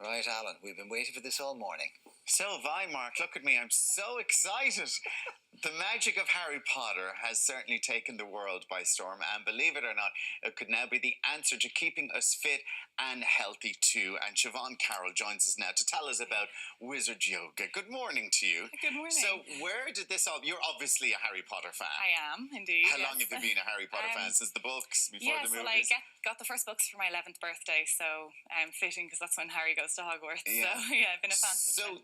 Right, Alan, we've been waiting for this all morning. So have I, Mark. Look at me. I'm so excited. The magic of Harry Potter has certainly taken the world by storm, and believe it or not, it could now be the answer to keeping us fit and healthy too. And Siobhán Carroll joins us now to tell us about wizard yoga. Good morning to you. Good morning. So where did this all... You're obviously a Harry Potter fan. I am, indeed. How long have you been a Harry Potter fan? Since the books, before the movies? Well, I got the first books for my 11th birthday, so fitting because that's when Harry goes to Hogwarts. Yeah. So yeah, I've been a fan since then.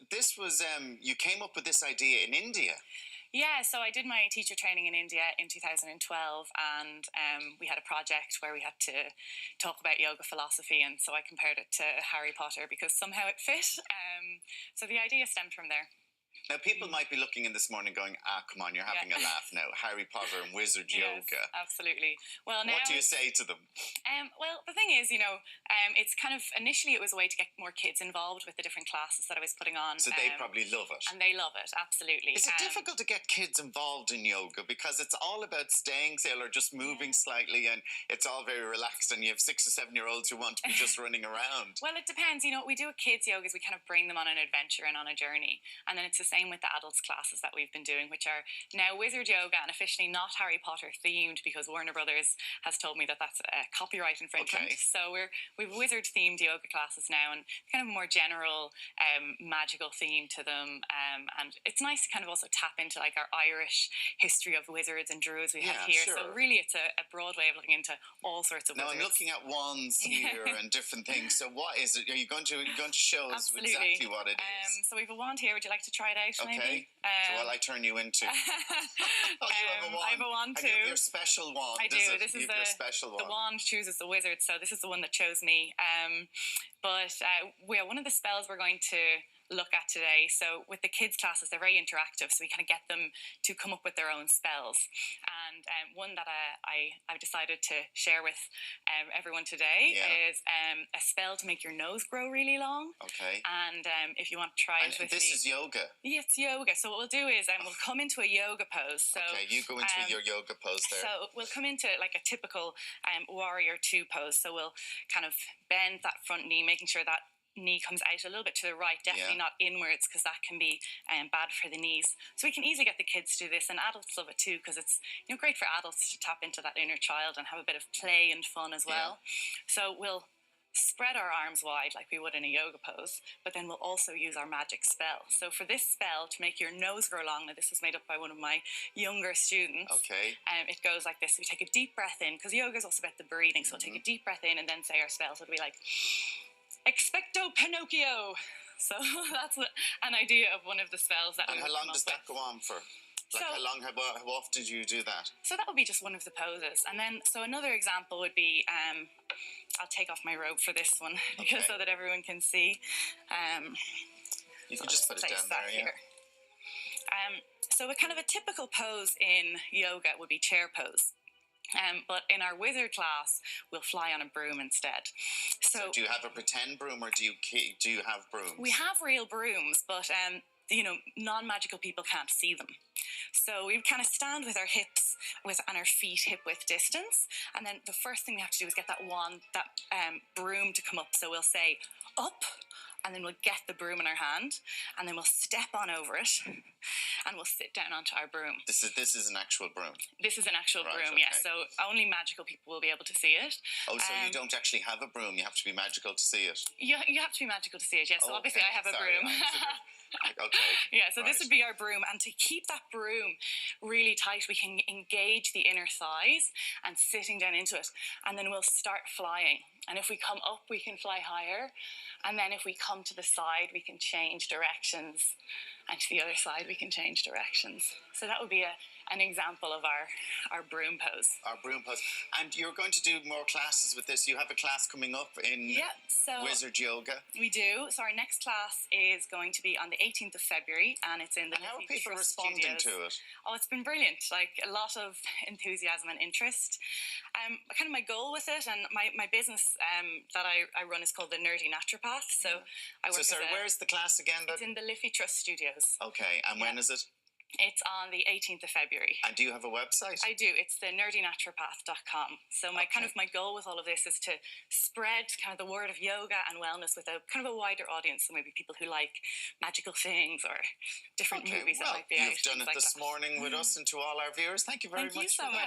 This was, you came up with this idea in India. Yeah, so I did my teacher training in India in 2012, and we had a project where we had to talk about yoga philosophy, and so I compared it to Harry Potter because somehow it fit. So the idea stemmed from there. Now, people might be looking in this morning going, come on, you're having a laugh now. Harry Potter and wizard yoga. Absolutely. Well, now, what do you say to them? Well, the thing is, it's kind of, initially it was a way to get more kids involved with the different classes that I was putting on. So they probably love it. And they love it, absolutely. Is it difficult to get kids involved in yoga? Because it's all about staying still or just moving slightly, and it's all very relaxed, and you have 6 or 7-year-olds who want to be just running around. Well, it depends. What we do with kids yoga is we kind of bring them on an adventure and on a journey. And then it's the same with the adults classes that we've been doing, which are now wizard yoga and officially not Harry Potter themed because Warner Brothers has told me that that's a copyright infringement. Okay. So we've wizard themed yoga classes now, and kind of a more general magical theme to them. And it's nice to kind of also tap into like our Irish history of wizards and druids we have here. Sure. So really it's a broad way of looking into all sorts of now wizards. I'm looking at wands here and different things. So what is it? Are you going to show us Absolutely. exactly what it is? So we have a wand here. Would you like to try it out? Okay. Maybe? So what I turn you into? Oh, you have a wand. I have a wand too. And you have your special wand. I do. This is your special wand. The wand chooses the wizard, so this is the one that chose me. But one of the spells we're going to look at today. So with the kids classes, they're very interactive, so we kind of get them to come up with their own spells. And one that I've decided to share with everyone today is a spell to make your nose grow really long. Okay. And if you want to try it with me. This is yoga? Yeah, it's yoga. So what we'll do is we'll come into a yoga pose. So, okay, you go into your yoga pose there. So we'll come into like a typical warrior 2 pose. So we'll kind of bend that front knee, making sure that knee comes out a little bit to the right, definitely not inwards, because that can be bad for the knees. So we can easily get the kids to do this, and adults love it too, because it's great for adults to tap into that inner child and have a bit of play and fun as well. So we'll spread our arms wide like we would in a yoga pose, but then we'll also use our magic spell. So for this spell, to make your nose grow long, now this was made up by one of my younger students. Okay. It goes like this. We take a deep breath in, because yoga is also about the breathing, so we'll take a deep breath in and then say our spell. So it'll be like, Expecto Pinocchio. So that's an idea of one of the spells that And how long does that go on for? Like how often do you do that? So that would be just one of the poses. And then, so another example would be, I'll take off my robe for this one, because so that everyone can see. You can just put it down there, here. So a kind of a typical pose in yoga would be chair pose. But in our wizard class, we'll fly on a broom instead. So do you have a pretend broom, or do you have brooms? We have real brooms, but non-magical people can't see them. So we kind of stand with our hips and our feet hip-width distance, and then the first thing we have to do is get that broom to come up. So we'll say up, and then we'll get the broom in our hand, and then we'll step on over it, and we'll sit down onto our broom. This is an actual broom? This is an actual broom, yeah. So only magical people will be able to see it. Oh, so you don't actually have a broom, you have to be magical to see it? You have to be magical to see it, yes. So obviously I have a broom. Okay. Yeah, so this would be our broom, and to keep that broom really tight, we can engage the inner thighs and sitting down into it, and then we'll start flying. And if we come up, we can fly higher, and then if we come to the side, we can change directions, and to the other side, we can change directions. So that would be an example of our broom pose. Our broom pose. And you're going to do more classes with this. You have a class coming up in wizard yoga. We do. So our next class is going to be on the 18th of February, and it's in the How are people responding to it? Oh, it's been brilliant. Like a lot of enthusiasm and interest. Kind of my goal with it, and my business that I run is called the Nerdy Naturopath. So I work where's the class again? It's in the Liffey Trust Studios. Okay, and when is it? It's on the 18th of February. And do you have a website? I do. It's the nerdynaturopath.com. So my kind of my goal with all of this is to spread kind of the word of yoga and wellness with a kind of a wider audience. So maybe people who like magical things or different movies that might be out. You've done it this morning with us and to all our viewers. Thank you very much. Thank you so much.